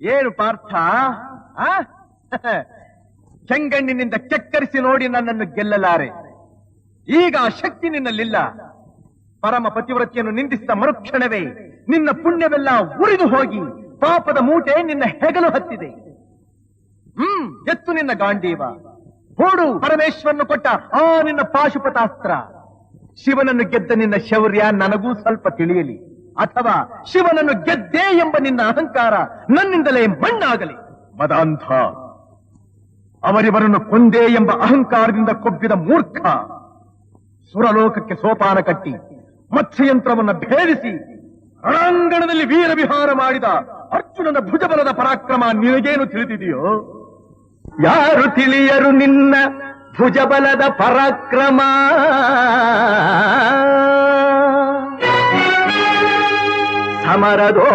ಏನು ಪಾರ್ಥ, ಕೆಂಗಣ್ಣಿನಿಂದ ಕೆಕ್ಕರಿಸಿ ನೋಡಿ ನನ್ನನ್ನು ಗೆಲ್ಲಲಾರೆ. ಈಗ ಆ ಶಕ್ತಿ ನಿನ್ನಲ್ಲಿಲ್ಲ. ಪರಮ ಪತಿವ್ರತೆಯನ್ನು ನಿಂದಿಸಿದ ಮರುಕ್ಷಣವೇ ನಿನ್ನ ಪುಣ್ಯವೆಲ್ಲ ಉರಿದು ಹೋಗಿ ಪಾಪದ ಮೂಟೆ ನಿನ್ನ ಹೆಗಲು ಹತ್ತಿದೆ. ಎತ್ತು ನಿನ್ನ ಗಾಂಡೀವ, ಹೂಡು ಪರಮೇಶ್ವರನು ಕೊಟ್ಟ ಆ ನಿನ್ನ ಪಾಶುಪತಾಸ್ತ್ರ. ಶಿವನನ್ನು ಗೆದ್ದ ನಿನ್ನ ಶೌರ್ಯ ನನಗೂ ಸ್ವಲ್ಪ ತಿಳಿಯಲಿ, ಅಥವಾ ಶಿವನನ್ನು ಗೆದ್ದೆ ಎಂಬ ನಿನ್ನ ಅಹಂಕಾರ ನನ್ನಿಂದಲೇ ಮಣ್ಣಾಗಲಿ. ಮದಾಂಧ, ಅವರಿವರನ್ನು ಕೊಂದೇ ಎಂಬ ಅಹಂಕಾರದಿಂದ ಕೊಬ್ಬಿದ ಮೂರ್ಖ. ಸುರಲೋಕಕ್ಕೆ ಸೋಪಾನ ಕಟ್ಟಿ ಮತ್ಸ್ಯಯಂತ್ರವನ್ನು ಭೇದಿಸಿ ರಣಾಂಗಣದಲ್ಲಿ ವೀರ ವಿಹಾರ ಮಾಡಿದ ಅರ್ಜುನನ ಭುಜಬಲದ ಪರಾಕ್ರಮ ನಿನಗೇನು ತಿಳಿದಿದೆಯೋ? ಯಾರು ತಿಳಿಯರು ನಿನ್ನ ಭುಜಬಲದ ಪರಾಕ್ರಮ? ಸಮರದೋ